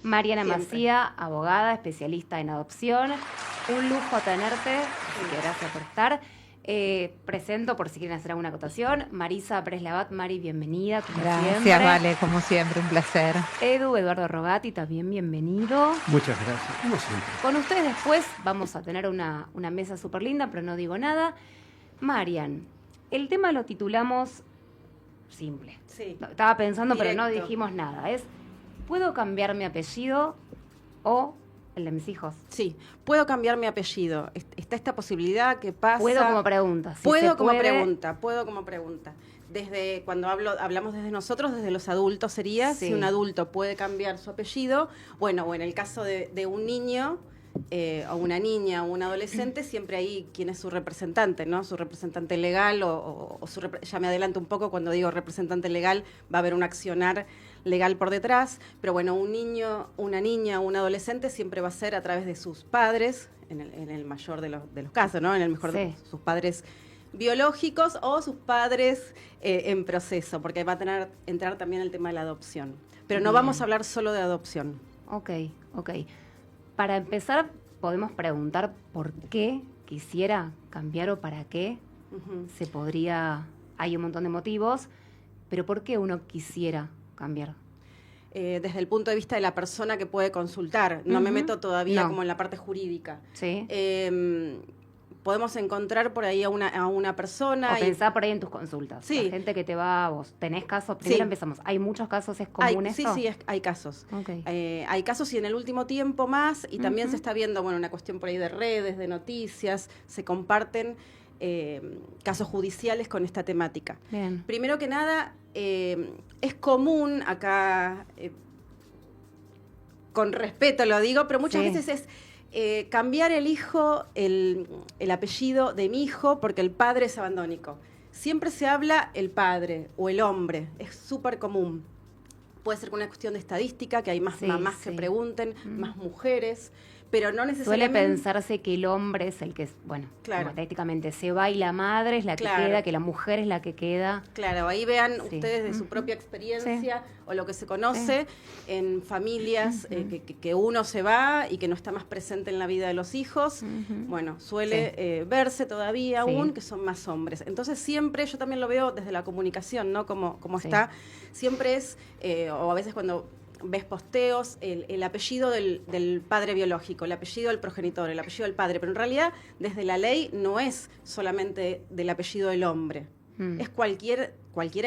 Mariana Siempre. Macía, abogada, especialista en adopción. Un lujo tenerte, así que gracias por estar. Presento, por si quieren hacer alguna acotación, Marisa Preslavat. Mari, bienvenida, como Gracias, siempre. Vale, como siempre, un placer. Eduardo Rogati, también bienvenido. Muchas gracias, como siempre. Con ustedes después vamos a tener una mesa súper linda, pero no digo nada. Marian, el tema lo titulamos simple. Sí. Estaba pensando, pero no Directo. dijimos nada. Es, ¿puedo cambiar mi apellido o el de mis hijos? Sí, puedo cambiar mi apellido. Está esta posibilidad que pasa. Puedo como pregunta. Si Puedo se como puede. pregunta. Desde cuando hablamos desde nosotros, desde los adultos sería, Sí. si un adulto puede cambiar su apellido, bueno, o en el caso de un niño o una niña o un adolescente, siempre hay quien es su representante, ¿no? Su representante legal ya me adelanto un poco cuando digo representante legal, va a haber un accionar legal por detrás, pero bueno, un niño, una niña o un adolescente siempre va a ser a través de sus padres, en el mayor de los casos, ¿no? En el mejor de sus padres biológicos o sus padres en proceso, porque va a entrar también el tema de la adopción. Pero no Bien. vamos a hablar solo de adopción. Ok. Para empezar, podemos preguntar por qué quisiera cambiar o para qué Ujú. se podría... Hay un montón de motivos, pero ¿por qué uno quisiera cambiar? Desde el punto de vista de la persona que puede consultar. No me Ujú. meto todavía No. como en la parte jurídica. ¿Sí? Podemos encontrar por ahí a una persona. O pensar por ahí en tus consultas. Sí. La gente que te va a vos. ¿Tenés casos? Primero Sí. empezamos. ¿Hay muchos casos? ¿Es común esto? Sí, hay casos. Ok. Hay casos y en el último tiempo más, y también Ujú. se está viendo, bueno, una cuestión por ahí de redes, de noticias, se comparten casos judiciales con esta temática. Bien. Primero que nada, es común acá, con respeto lo digo, pero muchas Sí. veces es cambiar el apellido de mi hijo porque el padre es abandónico. Siempre se habla el padre o el hombre, es súper común. Puede ser una cuestión de estadística, que hay más Sí, mamás sí. que pregunten, Mm. más mujeres, pero no Suele necesariamente... pensarse que el hombre es el que, bueno, Claro. como tácticamente se va y la madre es la que Claro. queda, que la mujer es la que queda. Claro, ahí vean Sí. ustedes de su Ujú. propia experiencia o lo que se conoce en familias Ujú. que uno se va y que no está más presente en la vida de los hijos. Ujú. Bueno, suele verse todavía Sí. aún que son más hombres. Entonces siempre, yo también lo veo desde la comunicación, ¿no? Como Sí. está, siempre es, o a veces cuando ves posteos, el apellido del padre biológico, el apellido del progenitor, el apellido del padre, pero en realidad desde la ley no es solamente del apellido del hombre, Mm. es cualquiera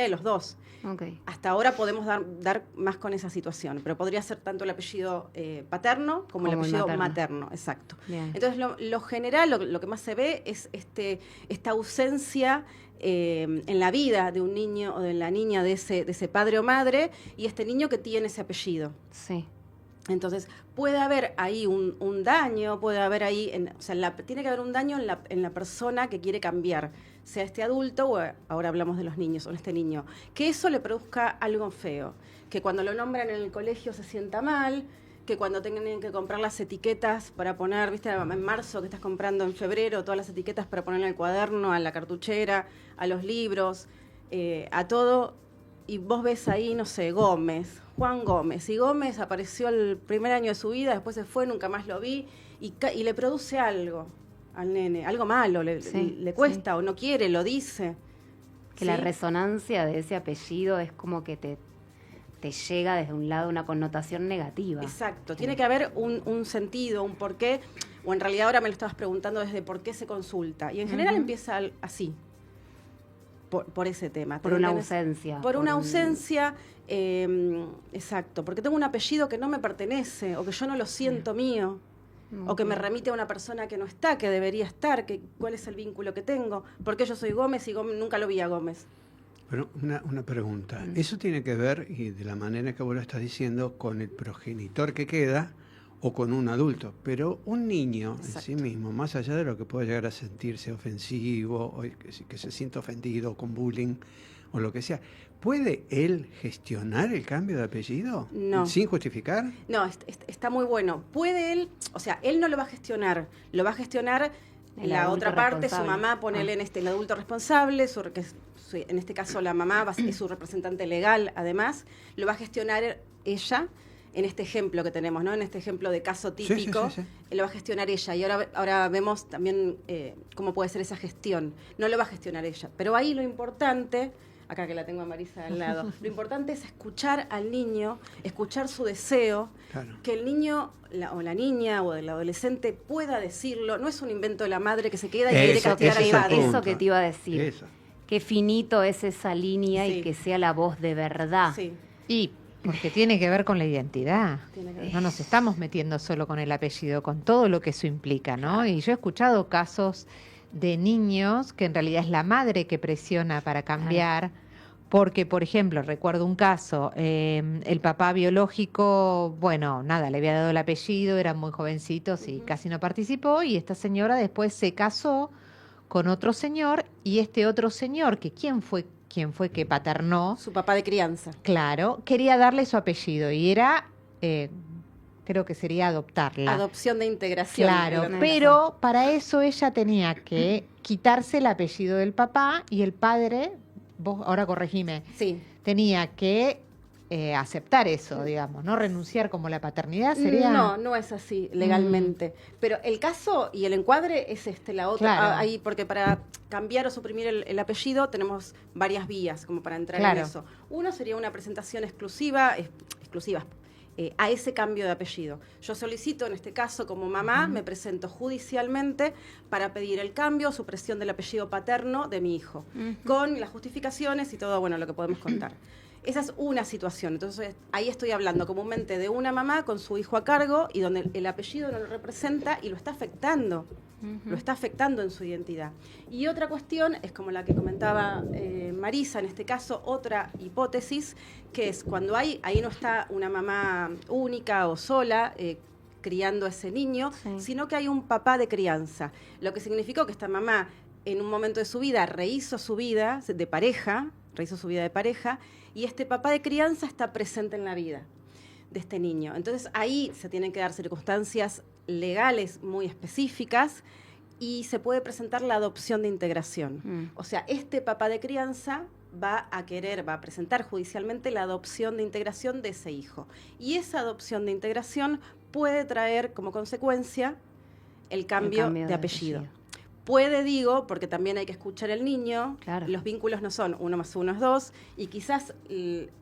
de los dos. Ok. Hasta ahora podemos dar más con esa situación, pero podría ser tanto el apellido paterno como el Como el apellido materno. materno, exacto. Bien. Entonces, lo general, lo que más se ve es esta ausencia en la vida de un niño o de la niña de ese padre o madre y este niño que tiene ese apellido. Sí. Entonces, puede haber ahí un daño, puede haber ahí, tiene que haber un daño en la persona que quiere cambiar, sea este adulto o ahora hablamos de los niños, o este niño, que eso le produzca algo feo, que cuando lo nombran en el colegio se sienta mal, que cuando tengan que comprar las etiquetas para poner, viste, en marzo que estás comprando en febrero, todas las etiquetas para ponerle al cuaderno, a la cartuchera, a los libros, a todo, y vos ves ahí, no sé, Gómez, Juan Gómez, y Gómez apareció el primer año de su vida, después se fue, nunca más lo vi, y le produce algo al nene, algo malo, Sí, le cuesta sí. o no quiere, lo dice. Que la ¿sí? resonancia de ese apellido es como que te llega desde un lado una connotación negativa. Exacto, tiene que haber un sentido, un porqué, o en realidad ahora me lo estabas preguntando desde por qué se consulta, y en general Ujú. empieza así, por ese tema. Por una ¿Tenés? ausencia. Por una un- ausencia, exacto, porque tengo un apellido que no me pertenece, o que yo no lo siento mío, o que me Ok. remite a una persona que no está, que debería estar, cuál es el vínculo que tengo, porque yo soy Gómez y nunca lo vi a Gómez. Pero una pregunta. Mm. ¿Eso tiene que ver, y de la manera que vos lo estás diciendo, con el progenitor que queda o con un adulto? Pero un niño en sí Exacto. mismo, más allá de lo que puede llegar a sentirse ofensivo, o que se sienta ofendido con bullying o lo que sea, ¿puede él gestionar el cambio de apellido? No. ¿Sin justificar? No, está muy bueno. Puede él, o sea, él no lo va a gestionar, lo va a gestionar El la adulto otra parte, su responsable. mamá, ponele en el adulto responsable, en este caso la mamá es su representante legal, además, lo va a gestionar ella, en este ejemplo que tenemos, ¿no? En este ejemplo de caso típico, Sí. Lo va a gestionar ella. Y ahora vemos también cómo puede ser esa gestión. No lo va a gestionar ella. Pero ahí lo importante, acá que la tengo a Marisa al lado, lo importante es escuchar al niño, escuchar su deseo, Claro. que el niño o la niña o el adolescente pueda decirlo. No es un invento de la madre que se queda y quiere Eso, castigar ese al es el padre. punto. Eso que te iba a decir. Eso. Qué finito es esa línea Sí. y que sea la voz de verdad. Sí, Y porque tiene que ver con la identidad. tiene que ver. No nos estamos metiendo solo con el apellido, con todo lo que eso implica, ¿no? Y yo he escuchado casos de niños que en realidad es la madre que presiona para cambiar, porque, por ejemplo, recuerdo un caso, el papá biológico, bueno, nada, le había dado el apellido, eran muy jovencitos y casi no participó, y esta señora después se casó con otro señor, y este otro señor, que quién fue que paternó, Su papá de crianza. claro, quería darle su apellido y era, creo que sería adoptarla. Adopción de integración. Claro, Es lo que pero para eso ella tenía que quitarse el apellido del papá y el padre, vos ahora corregime, sí. tenía que aceptar eso, digamos, no renunciar como la paternidad sería... No es así legalmente. Pero el caso y el encuadre es la otra. Claro. Ahí, porque para cambiar o suprimir el apellido tenemos varias vías como para entrar Claro. en eso. Uno sería una presentación exclusiva a ese cambio de apellido. Yo solicito, en este caso, como mamá, me presento judicialmente para pedir el cambio o supresión del apellido paterno de mi hijo, con las justificaciones y todo, bueno, lo que podemos contar. Esa es una situación. Entonces, ahí estoy hablando comúnmente de una mamá con su hijo a cargo y donde el apellido no lo representa y lo está afectando. Lo está afectando en su identidad. Y otra cuestión es como la que comentaba Marisa, en este caso, otra hipótesis, que es cuando ahí no está una mamá única o sola criando a ese niño, Sí. sino que hay un papá de crianza. Lo que significó que esta mamá, en un momento de su vida, rehizo su vida de pareja, y este papá de crianza está presente en la vida de este niño. Entonces ahí se tienen que dar circunstancias legales muy específicas y se puede presentar la adopción de integración. O sea, este papá de crianza va a presentar judicialmente la adopción de integración de ese hijo. Y esa adopción de integración puede traer como consecuencia el cambio de apellido. Puede, digo, porque también hay que escuchar al niño, Claro. los vínculos no son 1 más 1 es 2, y quizás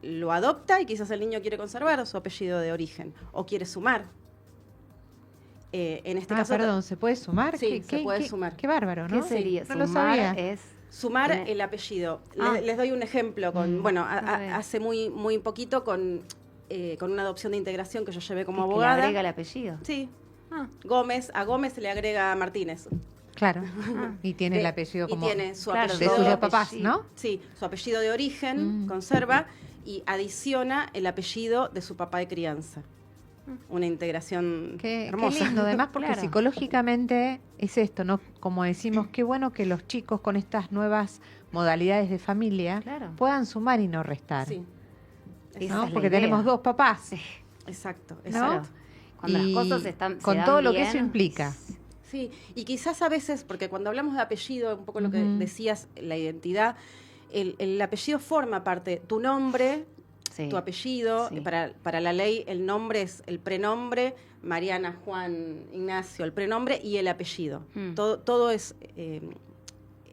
lo adopta y quizás el niño quiere conservar su apellido de origen, o quiere sumar. En este caso, perdón, ¿se puede sumar? Sí, se puede sumar. Qué bárbaro, ¿no? ¿Qué sería? No lo Sumar sabía. es... sumar Tener- el apellido. Ah. Les doy un ejemplo con, A ver. hace muy poquito con una adopción de integración que yo llevé como que le abogada. agrega el apellido. Sí, Ah, a Gómez se le agrega Martínez. Claro. Y tiene el De- apellido y como tiene su Claro, de apellido. sus papás, apellido. ¿no? Sí, su apellido de origen conserva y adiciona el apellido de su papá de crianza. Una integración Qué hermosa. lindo, además, porque Claro. psicológicamente es esto, ¿no? Como decimos, qué bueno que los chicos con estas nuevas modalidades de familia Claro. puedan sumar y no restar. Sí, Esa ¿no? es la Porque idea. tenemos dos papás. Sí. exacto. Claro. Cuando Y las cosas se con dan todo lo que bien, eso implica. Sí, y quizás a veces, porque cuando hablamos de apellido, un poco lo que Ujú. decías, la identidad, el apellido forma parte, tu nombre, Sí. tu apellido, Sí. para la ley el nombre es el prenombre, Mariana, Juan, Ignacio, el prenombre y el apellido. Todo es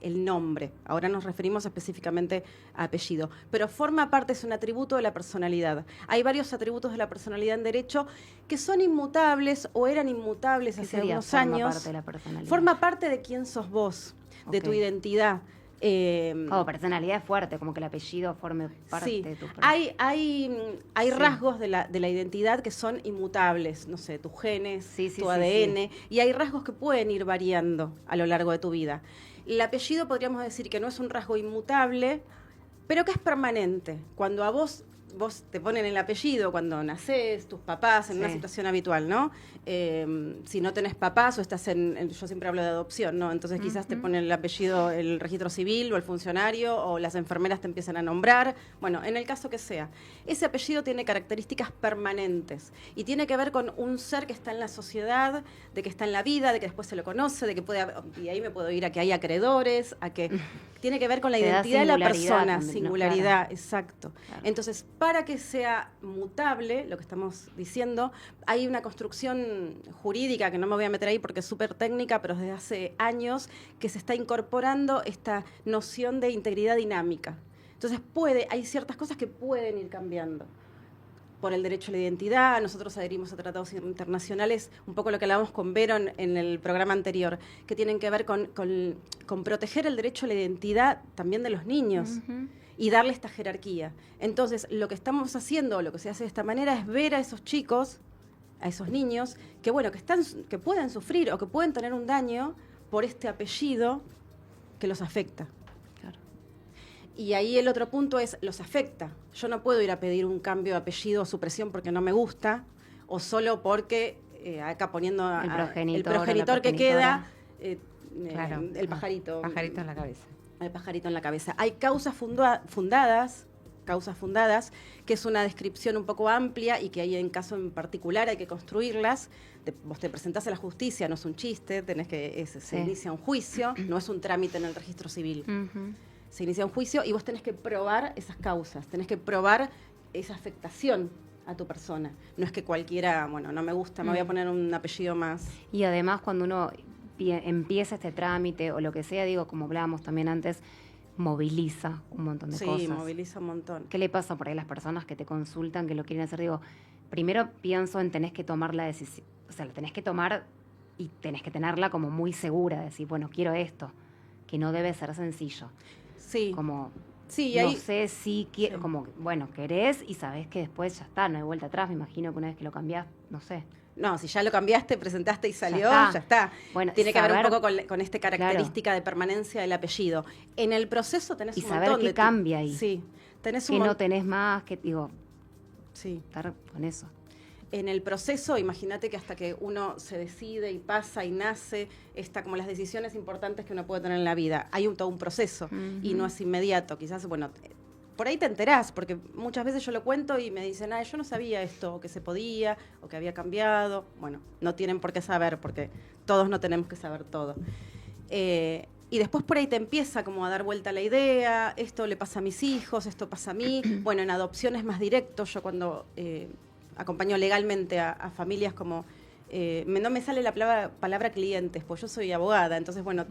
el nombre. Ahora nos referimos específicamente a apellido. Pero forma parte, es un atributo de la personalidad. Hay varios atributos de la personalidad en derecho que son inmutables o eran inmutables ¿Qué hace sería unos forma años. parte de la personalidad? Forma parte de quién sos vos, de Ok. tu identidad. Como personalidad es fuerte, como que el apellido forme parte Sí, de tu hay Sí. rasgos de la identidad que son inmutables, no sé, tus genes, Sí, sí, tu sí, ADN, y hay rasgos que pueden ir variando a lo largo de tu vida. El apellido podríamos decir que no es un rasgo inmutable, pero que es permanente. Cuando a vos te ponen el apellido cuando nacés, tus papás, en una Sí. situación habitual, ¿no? Si no tenés papás o estás yo siempre hablo de adopción, ¿no? Entonces quizás te ponen el apellido, el registro civil o el funcionario, o las enfermeras te empiezan a nombrar. Bueno, en el caso que sea. Ese apellido tiene características permanentes y tiene que ver con un ser que está en la sociedad, de que está en la vida, de que después se lo conoce, de que y ahí me puedo ir a que hay acreedores, a que tiene que ver con la Te da identidad de la singularidad persona, también, ¿no? singularidad, exacto. Claro. Entonces, para que sea mutable, lo que estamos diciendo, hay una construcción jurídica, que no me voy a meter ahí porque es súper técnica, pero desde hace años que se está incorporando esta noción de integridad dinámica. Entonces, hay ciertas cosas que pueden ir cambiando. Por el derecho a la identidad, nosotros adherimos a tratados internacionales, un poco lo que hablábamos con Vero en el programa anterior, que tienen que ver con proteger el derecho a la identidad también de los niños y darle esta jerarquía. Entonces, lo que estamos haciendo, lo que se hace de esta manera, es ver a esos chicos, a esos niños, que bueno, que pueden sufrir o que pueden tener un daño por este apellido que los afecta. Y ahí el otro punto es, los afecta. Yo no puedo ir a pedir un cambio de apellido o supresión porque no me gusta, o solo porque, acá poniendo el progenitor, el progenitor que queda, Claro, el pajarito. Pajarito en la cabeza. El pajarito en la cabeza. Hay causas fundadas, que es una descripción un poco amplia y que ahí en caso en particular hay que construirlas. Vos te presentás a la justicia, no es un chiste, se inicia un juicio, no es un trámite en el registro civil. Se inicia un juicio y vos tenés que probar esas causas, tenés que probar esa afectación a tu persona. No es que cualquiera, bueno, no me gusta, me voy a poner un apellido más. Y además cuando uno empieza este trámite o lo que sea, digo, como hablábamos también antes, moviliza un montón de cosas. Sí, moviliza un montón. ¿Qué le pasa por ahí a las personas que te consultan, que lo quieren hacer? Digo, primero pienso en tenés que tomar la decisión, o sea, la tenés que tomar y tenés que tenerla como muy segura, de decir, bueno, quiero esto, que no debe ser sencillo. Sí. Como, sí, no ahí, sé si quiero, como, bueno, querés y sabés que después ya está, no hay vuelta atrás, me imagino que una vez que lo cambiás, no sé. No, si ya lo cambiaste, presentaste y salió, ya está. Bueno, tiene que ver un saber, poco con esta característica de permanencia del apellido. En el proceso tenés y un saber montón qué cambia ahí. Sí, tenés que un no tenés más, que digo, sí. estar con eso. En el proceso, imagínate que hasta que uno se decide y pasa y nace, está como las decisiones importantes que uno puede tener en la vida. Hay todo un proceso y no es inmediato. Quizás, bueno, por ahí te enterás, porque muchas veces yo lo cuento y me dicen, yo no sabía esto, o que se podía, o que había cambiado. Bueno, no tienen por qué saber, porque todos no tenemos que saber todo. Y después por ahí te empieza como a dar vuelta la idea, esto le pasa a mis hijos, esto pasa a mí. Bueno, en adopción es más directo. Yo cuando acompaño legalmente a familias como... no me sale la palabra clientes, pues yo soy abogada, entonces, bueno,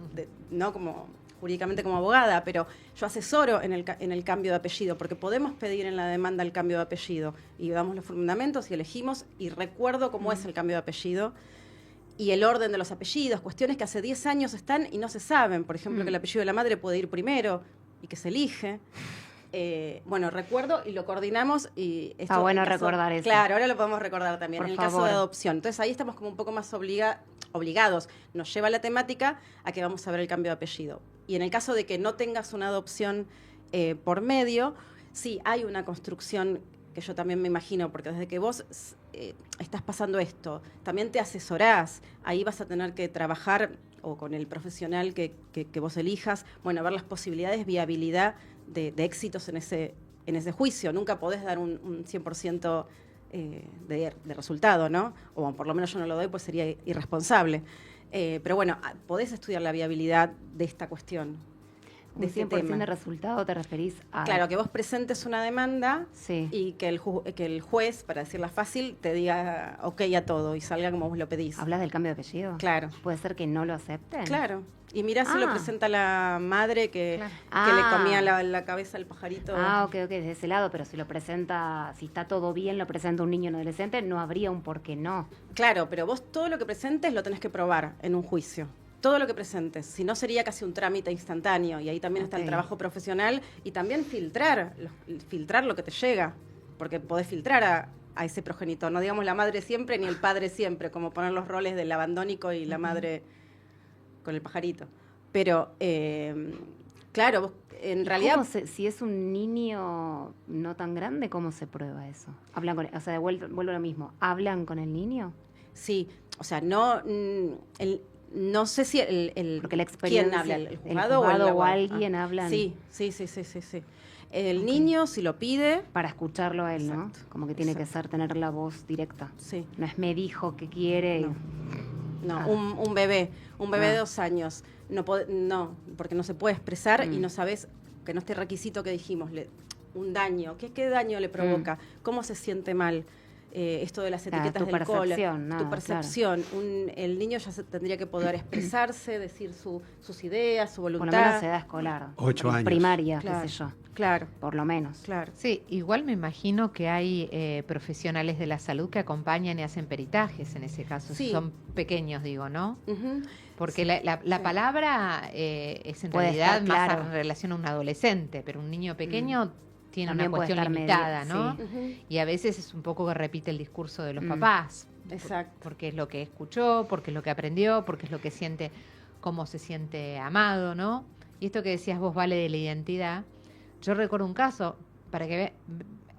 no como jurídicamente como abogada, pero yo asesoro en el cambio de apellido, porque podemos pedir en la demanda el cambio de apellido, y damos los fundamentos y elegimos, y recuerdo cómo es el cambio de apellido, y el orden de los apellidos, cuestiones que hace 10 años están y no se saben, por ejemplo, que el apellido de la madre puede ir primero, y que se elige. Bueno, recuerdo y lo coordinamos. Y está bueno recordar eso. Claro, ahora lo podemos recordar también, por en el favor. caso de adopción. Entonces ahí estamos como un poco más obligados. Nos lleva la temática a que vamos a ver el cambio de apellido. Y en el caso de que no tengas una adopción por medio, sí, hay una construcción que yo también me imagino, porque desde que vos estás pasando esto, también te asesorás, ahí vas a tener que trabajar o con el profesional que vos elijas, bueno, ver las posibilidades, viabilidad de éxitos en ese juicio. Nunca podés dar un 100% de resultado, ¿no? O por lo menos yo no lo doy, pues sería irresponsable. Pero bueno, podés estudiar la viabilidad de esta cuestión. ¿Un 100% de resultado te referís a...? Claro, que vos presentes una demanda sí. y que el juez, para decirla fácil, te diga ok a todo y salga como vos lo pedís. ¿Hablas del cambio de apellido? Claro. ¿Puede ser que no lo acepten? Claro. Y mirá si lo presenta la madre que le comía la cabeza al pajarito. Ok, desde ese lado, pero si lo presenta, si está todo bien, lo presenta un niño o un adolescente, no habría un por qué no. Claro, pero vos todo lo que presentes lo tenés que probar en un juicio. Todo lo que presentes, si no sería casi un trámite instantáneo, y ahí también está el trabajo profesional y también filtrar lo que te llega, porque podés filtrar a ese progenitor, no digamos la madre siempre ni el padre siempre, como poner los roles del abandónico y la madre con el pajarito. Pero, claro, vos, en realidad... si es un niño no tan grande, ¿cómo se prueba eso? ¿Hablan con, o sea, vuelvo a lo mismo, ¿hablan con el niño? Sí, o sea, no... No sé si porque la experiencia, ¿quién habla? ¿El juzgado o alguien hablan? Sí. El niño, si lo pide... Para escucharlo a él, Exacto. ¿no? Como que tiene que tener la voz directa. Sí. No es me dijo que quiere. No. No, Ah. un bebé de Ah. 2 años. No, porque no se puede expresar y Mm. no sabes que no este requisito que dijimos, un daño. ¿Qué daño le provoca? ¿Cómo se siente mal? Esto de las Claro, etiquetas tu del cole, percepción, nada, tu percepción. El niño ya tendría que poder expresarse, decir sus ideas, su voluntad. Por lo menos edad escolar. 8 años. Primaria, Claro, qué sé yo. claro, Por lo menos. claro. Sí, igual me imagino que hay profesionales de la salud que acompañan y hacen peritajes en ese caso, Sí. si son pequeños, digo, ¿no? Ujú. Porque Sí, la sí. palabra es en Puede realidad estar más claro. en relación a un adolescente, pero un niño pequeño tiene También una puede cuestión estar limitada, medio- ¿no? sí. Ujú. Y a veces es un poco que repite el discurso de los Mm. papás. Exacto. Porque es lo que escuchó, porque es lo que aprendió, porque es lo que siente, cómo se siente amado, ¿no? Y esto que decías vos, Vale, de la identidad, yo recuerdo un caso, para que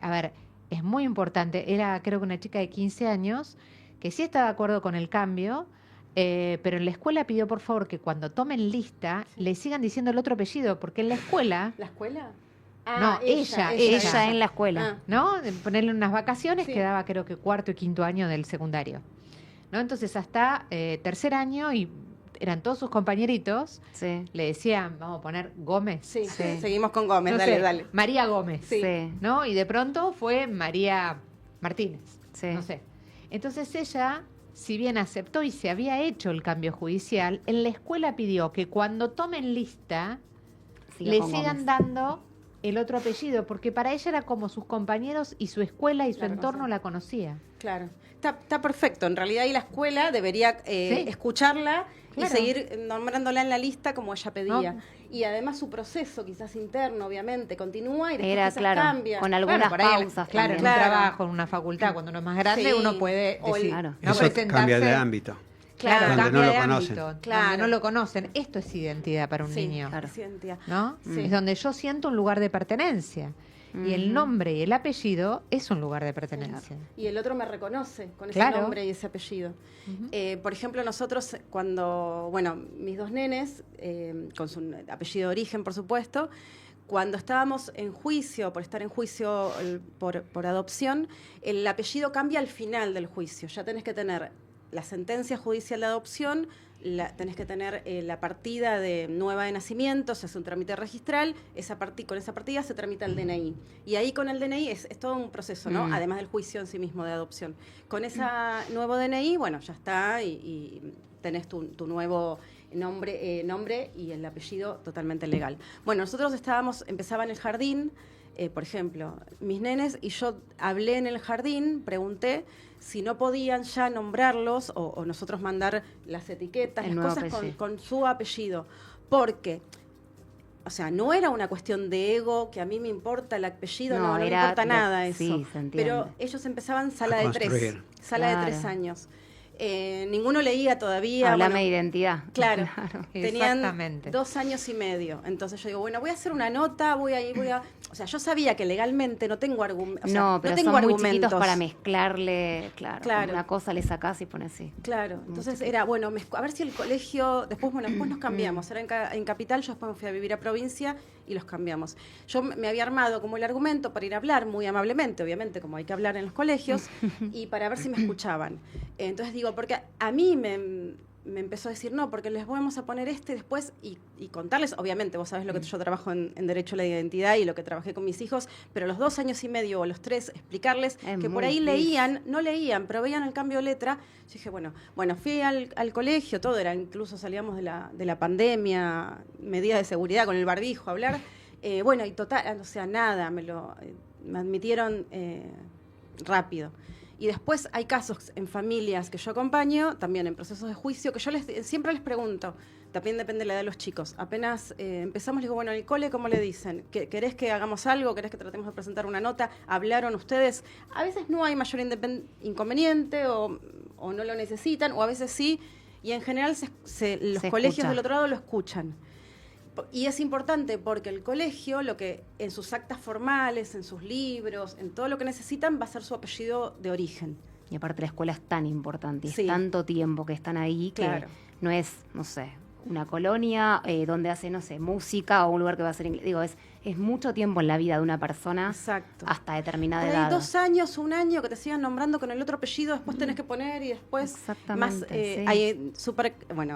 a ver, es muy importante, era creo que una chica de 15 años, que sí estaba de acuerdo con el cambio, pero en la escuela pidió por favor que cuando tomen lista le sigan diciendo el otro apellido, porque en la escuela, ¿La escuela? No, ella. Ella en la escuela. Ah, ¿no? De ponerle unas vacaciones, Sí. quedaba creo que cuarto y quinto año del secundario. ¿No? Entonces hasta tercer año y eran todos sus compañeritos, Sí. le decían, vamos a poner Gómez. sí. Sí. Seguimos con Gómez, No dale, sé, dale. María Gómez. Sí. Sí. ¿No? Y de pronto fue María Martínez. Sí. No sé. Entonces ella, si bien aceptó y se había hecho el cambio judicial, en la escuela pidió que cuando tomen lista Siga le con sigan Gómez. dando el otro apellido, porque para ella era como sus compañeros y su escuela y su La entorno conocía. la conocía. Claro. Está perfecto. En realidad, ahí la escuela debería Sí. escucharla Claro. y seguir nombrándola en la lista como ella pedía. No. Y además su proceso, quizás interno, obviamente, continúa y después Era, quizás claro, cambia. con algunas por ahí, pausas claro, en también. un Claro. trabajo, en una facultad, cuando uno es más grande, Sí. uno puede O el- decir, Claro. no Eso presentarse. cambia de ámbito. Claro, Claro. Donde cambia no lo de conocen. ámbito, Claro. donde no lo conocen. Esto es identidad para un Sí, niño, Claro. sí, identidad. ¿no? Sí. Es donde yo siento un lugar de pertenencia. Y el Ujú. nombre y el apellido es un lugar de pertenencia. Y el otro me reconoce con ese Claro. nombre y ese apellido. Ujú. Por ejemplo, nosotros cuando, bueno, mis 2 nenes, con su apellido de origen, por supuesto, cuando estábamos en juicio, por estar en juicio por adopción, el apellido cambia al final del juicio. Ya tenés que tener la sentencia judicial de adopción, tenés que tener la partida de nueva de nacimiento, se hace un trámite registral, con esa partida se tramita el DNI. Y ahí con el DNI es todo un proceso, ¿no? Mm. Además del juicio en sí mismo de adopción. Con ese nuevo DNI, bueno, ya está y tenés tu nuevo nombre y el apellido totalmente legal. Bueno, nosotros empezaba en el jardín, por ejemplo, mis nenes, y yo hablé en el jardín, pregunté si no podían ya nombrarlos o nosotros mandar las etiquetas, El las nuevo cosas apellido. con su apellido, porque, o sea, no era una cuestión de ego, que a mí me importa el apellido, no me importa nada eso. Sí, se entiende. Pero ellos empezaban sala de 3, construir. sala de Claro. 3 años. Ninguno leía todavía. Háblame bueno, de identidad. Claro, tenían Exactamente. 2 años y medio. Entonces yo digo, bueno, voy a hacer una nota, voy a... O sea, yo sabía que legalmente no tengo argumentos. No, pero tengo son muy argumentos chiquitos para mezclarle, claro. Claro. Una cosa le sacás y pones sí. Claro, entonces era, bueno, a ver si el colegio, después nos cambiamos, era en Capital, yo después me fui a vivir a provincia y los cambiamos. Yo me había armado como el argumento para ir a hablar muy amablemente, obviamente, como hay que hablar en los colegios, y para ver si me escuchaban. Entonces digo, porque a mí me empezó a decir, no, porque les vamos a poner después y contarles, obviamente, vos sabés lo que yo trabajo en Derecho a la Identidad y lo que trabajé con mis hijos, pero los 2 años y medio o los 3, explicarles Es que por muy ahí difícil. no leían, pero veían el cambio de letra. Yo dije, bueno, fui al colegio, todo era, incluso salíamos de la pandemia, medidas de seguridad con el barbijo, a hablar. Bueno, y total, o sea, nada, me admitieron rápido. Y después hay casos en familias que yo acompaño, también en procesos de juicio, que yo siempre les pregunto, también depende de la edad de los chicos. Apenas empezamos, les digo, bueno, en el cole, ¿cómo le dicen? ¿Querés que hagamos algo? ¿Querés que tratemos de presentar una nota? ¿Hablaron ustedes? A veces no hay mayor inconveniente o no lo necesitan, o a veces sí, y en general los Se colegios escucha. del otro lado lo escuchan. Y es importante porque el colegio, lo que en sus actas formales, en sus libros, en todo lo que necesitan, va a ser su apellido de origen. Y aparte la escuela es tan importante, y Sí. es tanto tiempo que están ahí que Claro. no es, no sé, una colonia donde hace, no sé, música o un lugar que va a ser inglés. Digo, es es mucho tiempo en la vida de una persona Exacto. hasta determinada Por ahí edad. 2 años, 1 año que te sigan nombrando con el otro apellido, después tenés que poner y después Exactamente, más. sí.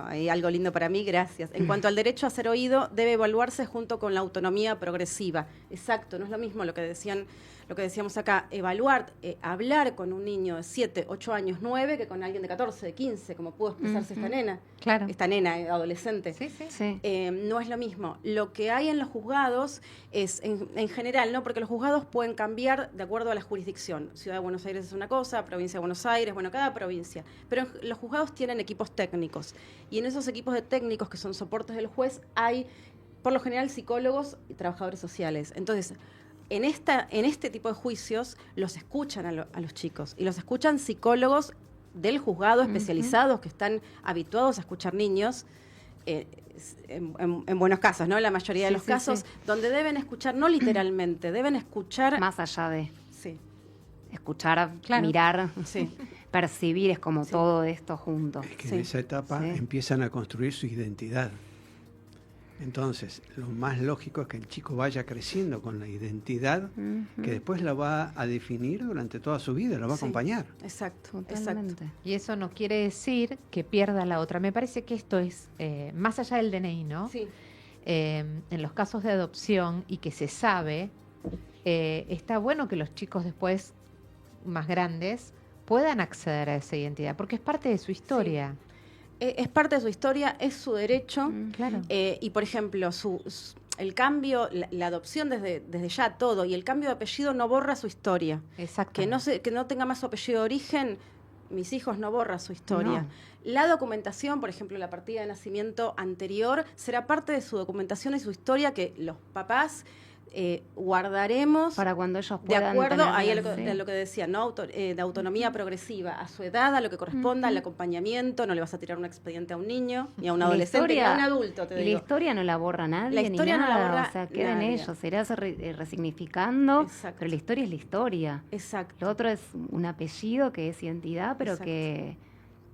Hay algo lindo para mí, gracias. En cuanto al derecho a ser oído, debe evaluarse junto con la autonomía progresiva. Exacto, no es lo mismo lo que decíamos acá, evaluar, hablar con un niño de 7, 8 años, 9, que con alguien de 14, de 15, como pudo expresarse esta nena. Claro. Esta nena, adolescente. Sí, sí. Sí. No es lo mismo. Lo que hay en los juzgados es, en general, ¿no? Porque los juzgados pueden cambiar de acuerdo a la jurisdicción. Ciudad de Buenos Aires es una cosa, provincia de Buenos Aires, bueno, cada provincia. Pero los juzgados tienen equipos técnicos. Y en esos equipos de técnicos, que son soportes del juez, hay, por lo general, psicólogos y trabajadores sociales. Entonces, en este tipo de juicios los escuchan a los chicos y los escuchan psicólogos del juzgado especializados que están habituados a escuchar niños, en buenos casos, ¿no? La mayoría de Sí, los sí, casos, sí. donde deben escuchar, no literalmente, deben escuchar. Más allá de Sí, escuchar, Claro. mirar, sí. percibir, es como Sí. todo esto junto. Es que Sí. en esa etapa Sí. empiezan a construir su identidad. Entonces, lo más lógico es que el chico vaya creciendo con la identidad que después la va a definir durante toda su vida, la va a Sí. acompañar. Exacto, exacto. Totalmente. Y eso no quiere decir que pierda la otra. Me parece que esto es más allá del DNI, ¿no? Sí, En los casos de adopción y que se sabe, está bueno que los chicos después, más grandes, puedan acceder a esa identidad, porque es parte de su historia. es parte de su historia, es su derecho. Claro. Y, por ejemplo, el cambio, la adopción desde ya todo, y el cambio de apellido no borra su historia. Exacto. Que no tenga más su apellido de origen, mis hijos no borra su historia. No. La documentación, por ejemplo, la partida de nacimiento anterior, será parte de su documentación y su historia que los papás guardaremos Para cuando ellos de puedan acuerdo tener- ahí sí. a lo que decía, ¿no? De autonomía progresiva, a su edad, a lo que corresponda, al acompañamiento. No le vas a tirar un expediente a un niño, ni a un La adolescente, ni a un historia- adulto, te Y la digo. historia no la borra nadie, La historia ni no la nada, borra o sea, queda en nadie. ellos, se irá resignificando, Exacto. pero la historia es la historia. Exacto. Lo otro es un apellido que es identidad, pero Exacto. que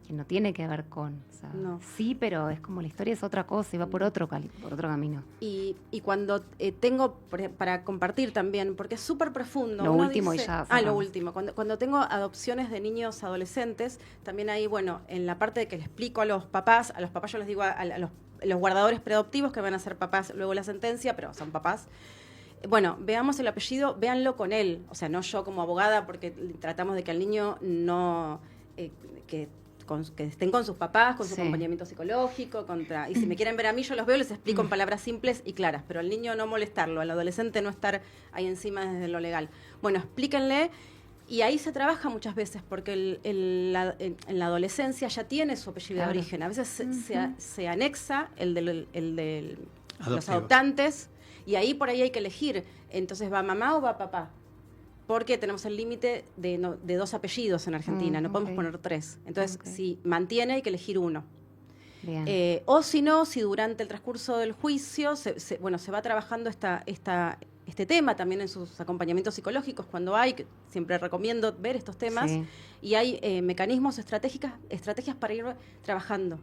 no tiene que ver con. O sea, No. Sí, pero es como la historia es otra cosa y va por otro camino. Y cuando tengo, para compartir también, porque es súper profundo. Lo uno último y dice- ya lo cerramos. último. Cuando tengo adopciones de niños adolescentes, también ahí, bueno, en la parte de que le explico a los papás yo les digo a los guardadores preadoptivos que van a ser papás luego de la sentencia, pero son papás. Bueno, veamos el apellido, véanlo con él. O sea, no yo como abogada, porque tratamos de que al niño no... que estén con sus papás, con su Sí. acompañamiento psicológico, y si me quieren ver a mí, yo los veo, les explico en palabras simples y claras, pero al niño no molestarlo, al adolescente no estar ahí encima desde lo legal. Bueno, explíquenle, y ahí se trabaja muchas veces, porque en la adolescencia ya tiene su apellido Claro. de origen, a veces se anexa el de los Adoptivo. adoptantes, y ahí por ahí hay que elegir, entonces ¿va mamá o va papá? Porque tenemos el límite de 2 apellidos en Argentina, no podemos ok. poner 3. Entonces, Ok. si mantiene, hay que elegir uno. Bien. O si no, si durante el transcurso del juicio se va trabajando este tema también en sus acompañamientos psicológicos, cuando hay, que siempre recomiendo ver estos temas, Sí. y hay mecanismos, estrategias para ir trabajando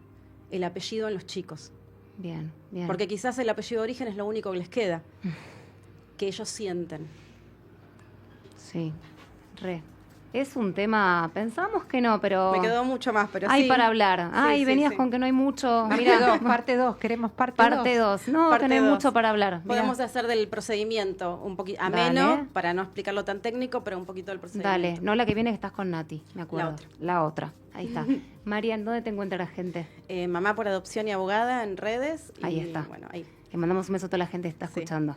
el apellido en los chicos. Bien, bien. Porque quizás el apellido de origen es lo único que les queda, que ellos sienten. Sí, Es un tema, pensamos que no, pero Me quedó mucho más, pero hay sí. para hablar. Sí, Venías sí. con que no hay mucho. Parte Mira, 2, parte 2, queremos parte 2. parte 2. No, Parte que no hay 2. mucho para hablar. Mirá. Podemos hacer del procedimiento un poquito ameno, Dale. para no explicarlo tan técnico, pero un poquito del procedimiento. Dale, no la que viene que estás con Nati, me acuerdo. otra. La otra. Ahí está. Marian, ¿dónde te encuentra la gente? Mamá por adopción y abogada en redes. Ahí y, está. Bueno, ahí. Le mandamos un beso a toda la gente que está Sí. escuchando.